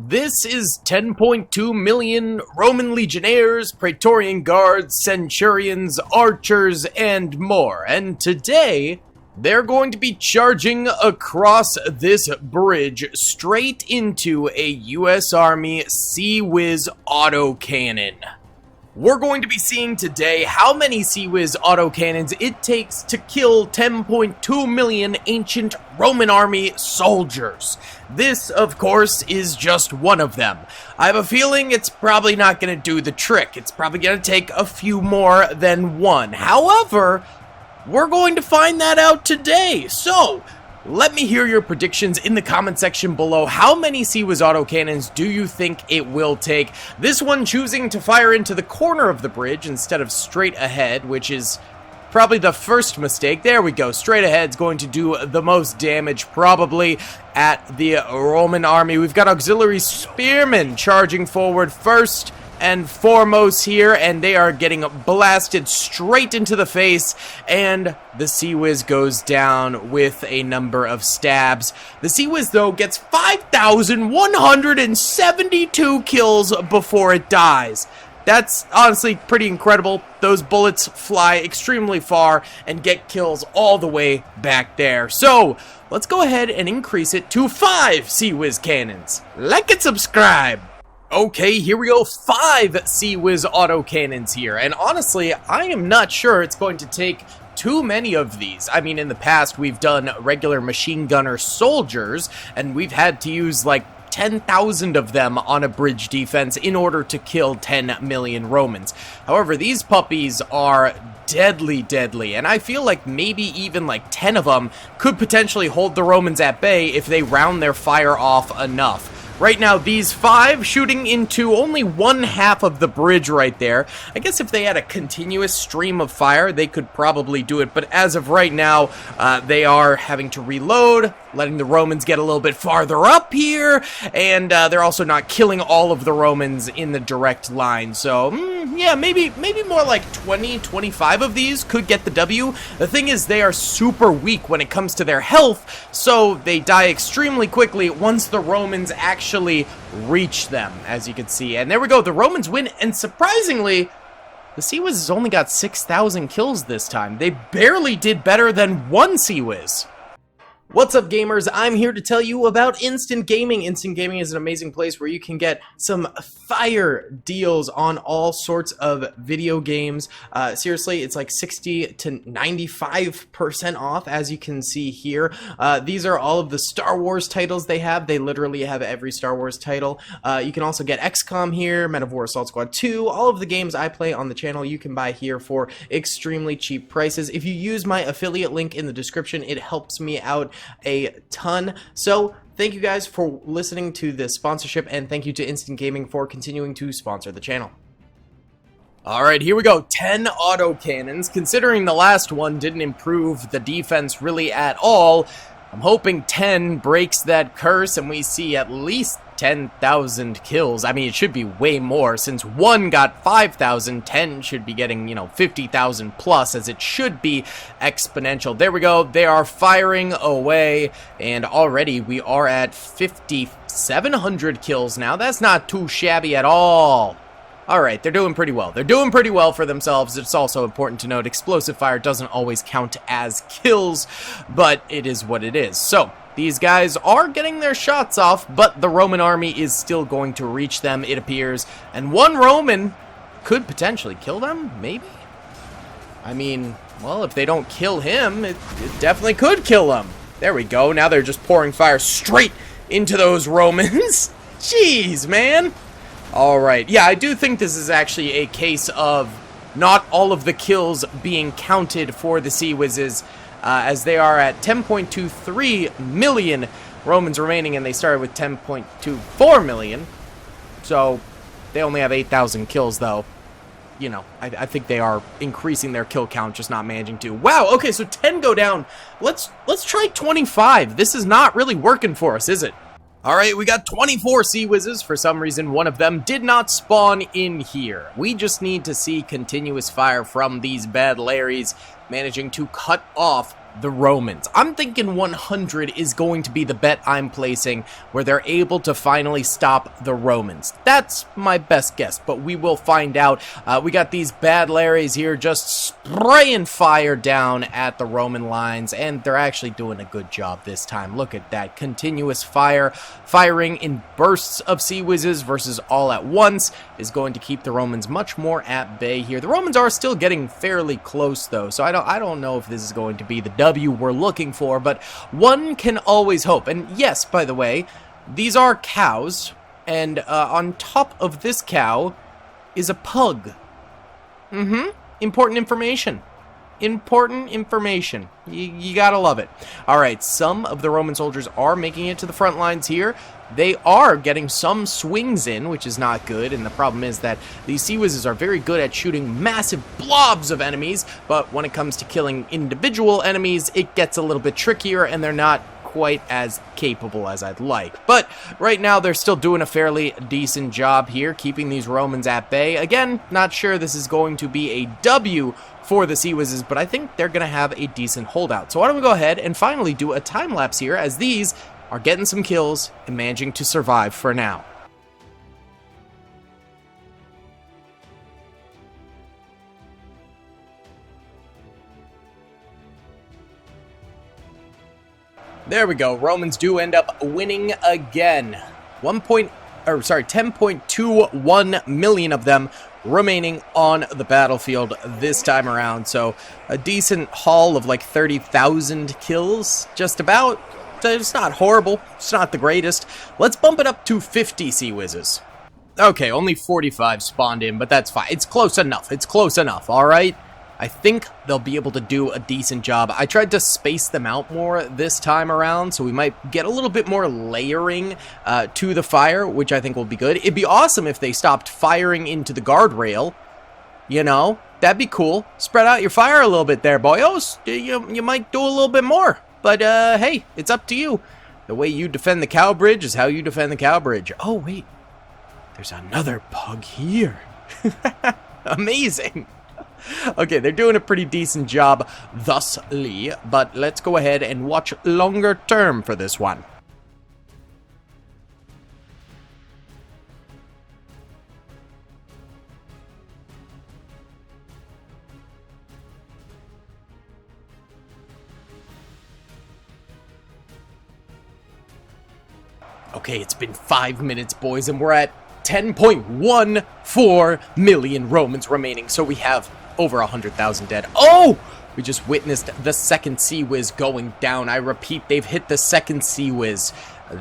This is 10.2 million Roman legionnaires, Praetorian guards, centurions, archers, and more. And today, they're going to be charging across this bridge straight into a US Army CIWS autocannon. We're going to be seeing today how many CIWS autocannons it takes to kill 10.2 million ancient Roman army soldiers. This, of course, is just one of them. I have a feeling it's probably not going to do the trick. It's probably going to take a few more than one. However, we're going to find that out today. So, let me hear your predictions in the comment section below. How many CIWS autocannons do you think it will take? This one choosing to fire into the corner of the bridge instead of straight ahead, which is probably the first mistake. There we go. Straight ahead is going to do the most damage probably at the Roman army. We've got auxiliary spearmen charging forward first and foremost here, and they are getting blasted straight into the face, and the CIWS goes down with a number of stabs. The CIWS, though, gets 5,172 kills before it dies. That's honestly pretty incredible. Those bullets fly extremely far and get kills all the way back there. So, let's go ahead and increase it to 5 CIWS cannons. Like and subscribe! Okay, here we go, 5 CIWS autocannons here, and honestly, I am not sure it's going to take too many of these. I mean, in the past, we've done regular machine gunner soldiers, and we've had to use like 10,000 of them on a bridge defense in order to kill 10 million Romans. However, these puppies are deadly, and I feel like maybe even like 10 of them could potentially hold the Romans at bay if they round their fire off enough. Right now, these 5 shooting into only one half of the bridge right there. I guess if they had a continuous stream of fire, they could probably do it. But as of right now, they are having to reload, letting the Romans get a little bit farther up here. And they're also not killing all of the Romans in the direct line. So, yeah, maybe more like 20, 25 of these could get the W. The thing is, they are super weak when it comes to their health. So they die extremely quickly once the Romans actually reach them, as you can see. And there we go, the Romans win, and surprisingly, the CIWS has only got 6,000 kills this time. They barely did better than one CIWS. What's up, gamers? I'm here to tell you about Instant Gaming. Instant Gaming is an amazing place where you can get some fire deals on all sorts of video games. Seriously, it's like 60 to 95% off, as you can see here. These are all of the Star Wars titles they have. They literally have every Star Wars title. You can also get XCOM here, Men of War Assault Squad 2. All of the games I play on the channel you can buy here for extremely cheap prices. If you use my affiliate link in the description, it helps me out a ton. So thank you guys for listening to this sponsorship, and thank you to Instant Gaming for continuing to sponsor the channel. Alright, here we go. 10 autocannons. Considering the last one didn't improve the defense really at all, I'm hoping 10 breaks that curse and we see at least 10,000 kills. I mean, it should be way more. Since 1 got 5,000, 10 should be getting, 50,000 plus, as it should be exponential. There we go. They are firing away, and already we are at 5,700 kills now. That's not too shabby at all. Alright, they're doing pretty well. They're doing pretty well for themselves. It's also important to note explosive fire doesn't always count as kills, but it is what it is. So, these guys are getting their shots off, but the Roman army is still going to reach them, it appears. And one Roman could potentially kill them, maybe? I mean, well, if they don't kill him, it definitely could kill them. There we go. Now they're just pouring fire straight into those Romans. Jeez, man. Alright, yeah, I do think this is actually a case of not all of the kills being counted for the CIWSs, as they are at 10.23 million Romans remaining, and they started with 10.24 million, so they only have 8,000 kills, though. I think they are increasing their kill count, just not managing to. Wow, okay, so 10 go down. Let's try 25. This is not really working for us, is it? Alright, we got 24 CIWSs. For some reason, one of them did not spawn in here. We just need to see continuous fire from these bad Larrys, managing to cut off the Romans. I'm thinking 100 is going to be the bet I'm placing where they're able to finally stop the Romans. That's my best guess, but we will find out. We got these bad Larrys here just spraying fire down at the Roman lines, and they're actually doing a good job this time. Look at that. Continuous firing in bursts of CIWSs versus all at once is going to keep the Romans much more at bay here. The Romans are still getting fairly close, though, so I don't know if this is going to be the W we're looking for, but one can always hope. And yes, by the way, these are cows, and on top of this cow is a pug. Important information. Important information. You gotta love it. Alright, some of the Roman soldiers are making it to the front lines here. They are getting some swings in, which is not good, and the problem is that these CIWSs are very good at shooting massive blobs of enemies, but when it comes to killing individual enemies, it gets a little bit trickier, and they're not quite as capable as I'd like. But right now, they're still doing a fairly decent job here, keeping these Romans at bay. Again, not sure this is going to be a W for the CIWSs, but I think they're going to have a decent holdout. So why don't we go ahead and finally do a time lapse here, as these are getting some kills and managing to survive for now. There we go. Romans do end up winning again. 10.21 million of them remaining on the battlefield this time around. So a decent haul of like 30,000 kills, just about. It's not horrible. It's not the greatest. Let's bump it up to 50 CIWSs. Okay, only 45 spawned in, but that's fine. It's close enough. It's close enough, all right? I think they'll be able to do a decent job. I tried to space them out more this time around, so we might get a little bit more layering to the fire, which I think will be good. It'd be awesome if they stopped firing into the guardrail. You know, that'd be cool. Spread out your fire a little bit there, boyos. You might do a little bit more. But, hey, it's up to you. The way you defend the cow bridge is how you defend the cow bridge. Oh, wait. There's another pug here. Amazing. Okay, they're doing a pretty decent job thusly, but let's go ahead and watch longer term for this one. Okay, it's been 5 minutes, boys, and we're at 10.14 million Romans remaining, so we have over 100,000 dead. Oh! We just witnessed the second CIWS going down. I repeat, they've hit the second CIWS.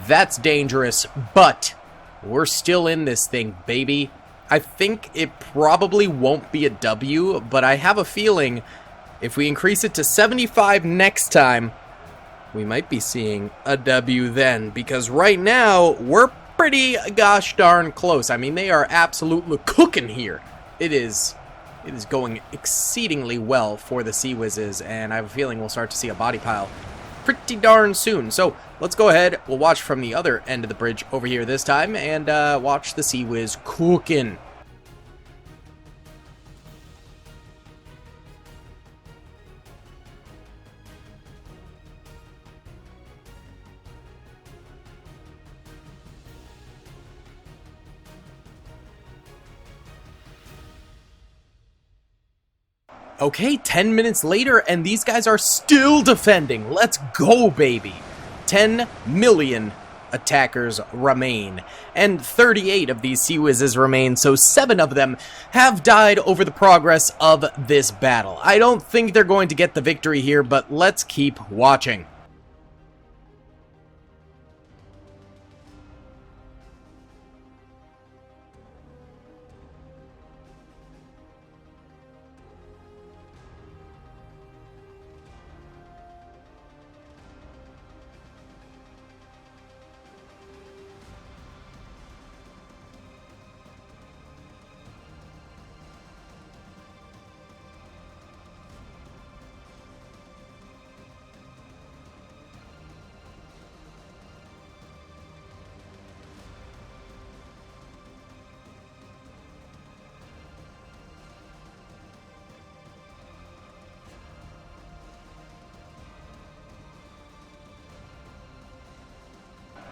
That's dangerous, but we're still in this thing, baby. I think it probably won't be a W, but I have a feeling if we increase it to 75 next time, we might be seeing a W then, because right now, we're pretty gosh darn close. I mean, they are absolutely cooking here. It is going exceedingly well for the CIWSs, and I have a feeling we'll start to see a body pile pretty darn soon. So let's go ahead. We'll watch from the other end of the bridge over here this time, and watch the CIWS cooking. Okay, 10 minutes later, and these guys are still defending. Let's go, baby. 10 million attackers remain, and 38 of these CIWSs remain, so 7 of them have died over the progress of this battle. I don't think they're going to get the victory here, but let's keep watching.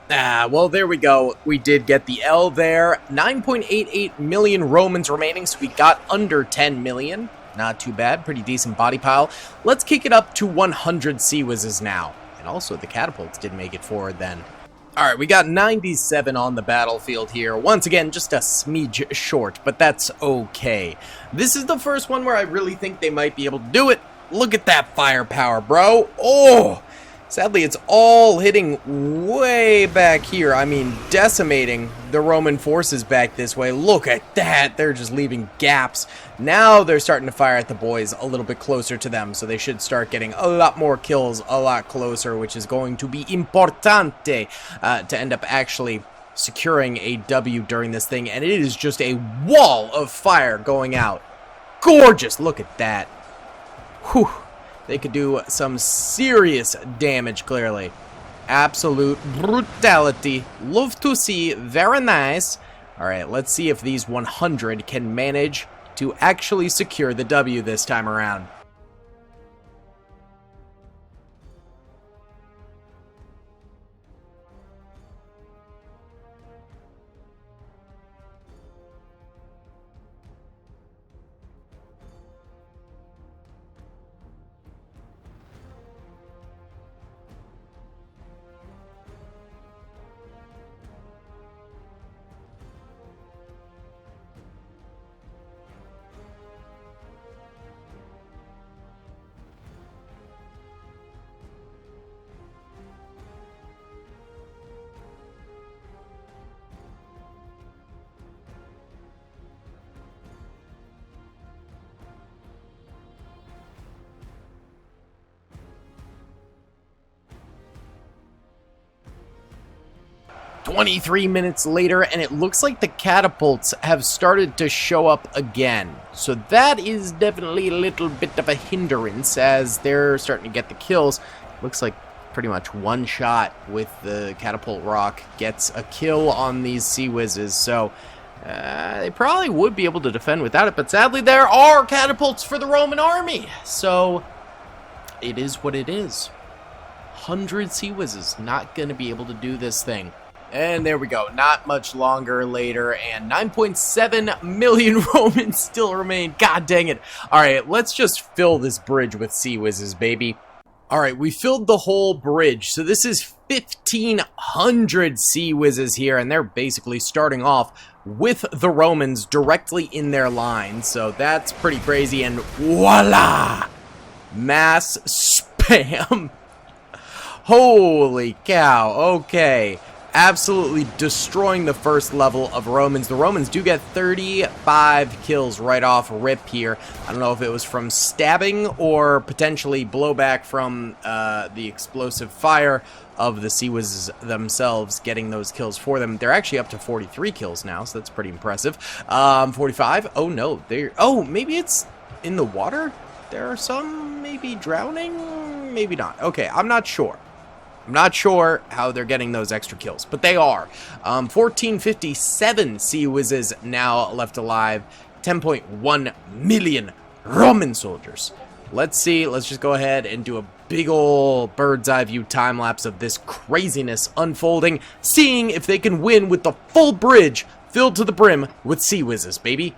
Ah, well, there we go. We did get the L there. 9.88 million Romans remaining, so we got under 10 million. Not too bad. Pretty decent body pile. Let's kick it up to 100 CIWSs now. And also, the catapults did make it forward then. Alright, we got 97 on the battlefield here. Once again, just a smidge short, but that's okay. This is the first one where I really think they might be able to do it. Look at that firepower, bro. Oh! Sadly, it's all hitting way back here. I mean, decimating the Roman forces back this way. Look at that. They're just leaving gaps. Now they're starting to fire at the boys a little bit closer to them, so they should start getting a lot more kills a lot closer, which is going to be importante to end up actually securing a W during this thing. And it is just a wall of fire going out. Gorgeous. Look at that. Whew. They could do some serious damage, clearly. Absolute brutality. Love to see. Very nice. Alright, let's see if these 100 can manage to actually secure the W this time around. 23 minutes later, and it looks like the catapults have started to show up again. So that is definitely a little bit of a hindrance as they're starting to get the kills. Looks like pretty much one shot with the catapult rock gets a kill on these CIWSs. So they probably would be able to defend without it, but sadly there are catapults for the Roman army. So it is what it is. 100 CIWSs not going to be able to do this thing. And there we go, not much longer later, and 9.7 million Romans still remain. God dang it. Alright, let's just fill this bridge with CIWSs, baby. Alright, we filled the whole bridge, so this is 1,500 CIWSs here, and they're basically starting off with the Romans directly in their line, so that's pretty crazy, and voila! Mass spam. Holy cow, okay. Absolutely destroying the first level of Romans. The Romans do get 35 kills right off rip here. I don't know if it was from stabbing or potentially blowback from the explosive fire of the CIWSs themselves getting those kills for them. They're actually up to 43 kills now, so that's pretty impressive. 45. Oh no, maybe it's in the water? There are some maybe drowning? Maybe not. Okay, I'm not sure. I'm not sure how they're getting those extra kills, but they are. 1,457 CIWSs now left alive. 10.1 million Roman soldiers. Let's see. Let's just go ahead and do a big ol' bird's eye view time lapse of this craziness unfolding, seeing if they can win with the full bridge filled to the brim with CIWSs, baby.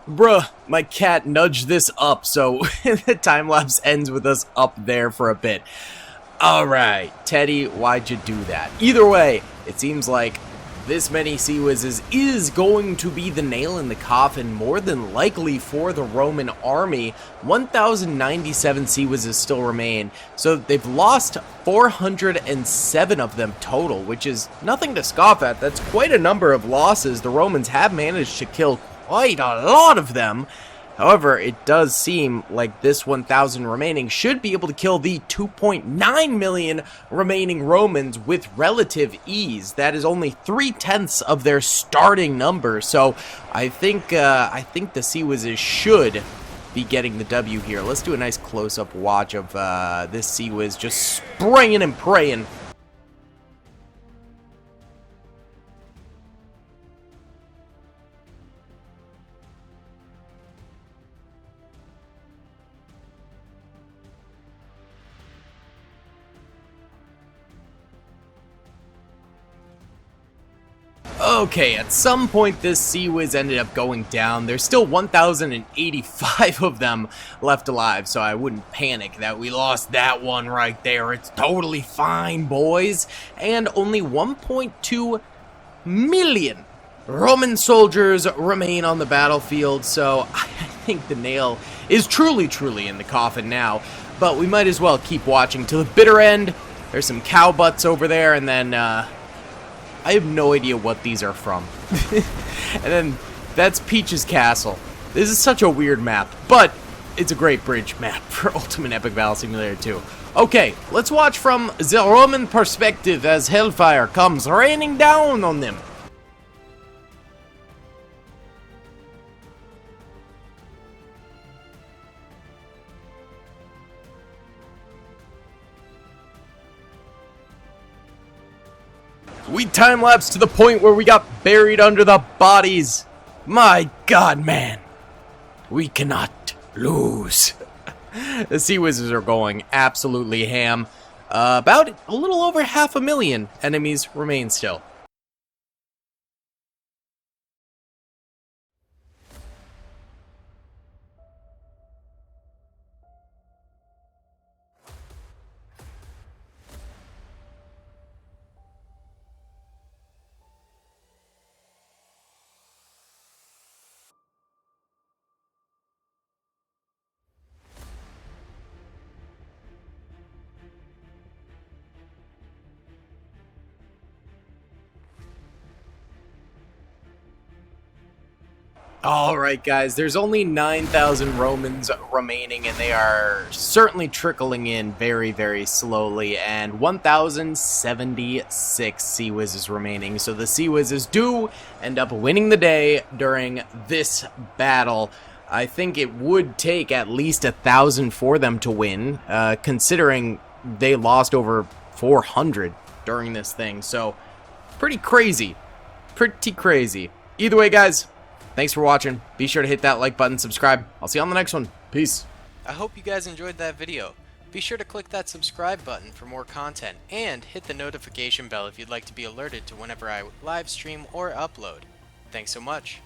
Bruh, my cat nudged this up, so the time-lapse ends with us up there for a bit. Alright, Teddy, why'd you do that? Either way, it seems like this many CIWSs is going to be the nail in the coffin, more than likely, for the Roman army. 1,097 CIWSs still remain, so they've lost 407 of them total, which is nothing to scoff at. That's quite a number of losses. The Romans have managed to kill quite a lot of them. However, it does seem like this 1,000 remaining should be able to kill the 2.9 million remaining Romans with relative ease. That is only 3/10 of their starting number. So I think the CIWSs should be getting the W here. Let's do a nice close-up watch of this CIWS just spraying and praying. Okay, at some point this CIWS ended up going down. There's still 1,085 of them left alive, so I wouldn't panic that we lost that one right there. It's totally fine, boys. And only 1.2 million Roman soldiers remain on the battlefield, so I think the nail is truly in the coffin now. But we might as well keep watching to the bitter end. There's some cow butts over there, and then I have no idea what these are from. And then that's Peach's Castle. This is such a weird map, but it's a great bridge map for Ultimate Epic Battle Simulator 2. Okay, let's watch from the Roman perspective as hellfire comes raining down on them. We time-lapsed to the point where we got buried under the bodies. My god, man. We cannot lose. The CIWSs are going absolutely ham. About a little over 500,000 enemies remain still. Alright guys, there's only 9,000 Romans remaining, and they are certainly trickling in very slowly, and 1,076 CIWSs remaining, so the CIWSs do end up winning the day during this battle. I think it would take at least 1,000 for them to win, considering they lost over 400 during this thing, so pretty crazy. Either way guys, thanks for watching. Be sure to hit that like button, subscribe. I'll see you on the next one. Peace. I hope you guys enjoyed that video. Be sure to click that subscribe button for more content, and hit the notification bell if you'd like to be alerted to whenever I live stream or upload. Thanks so much.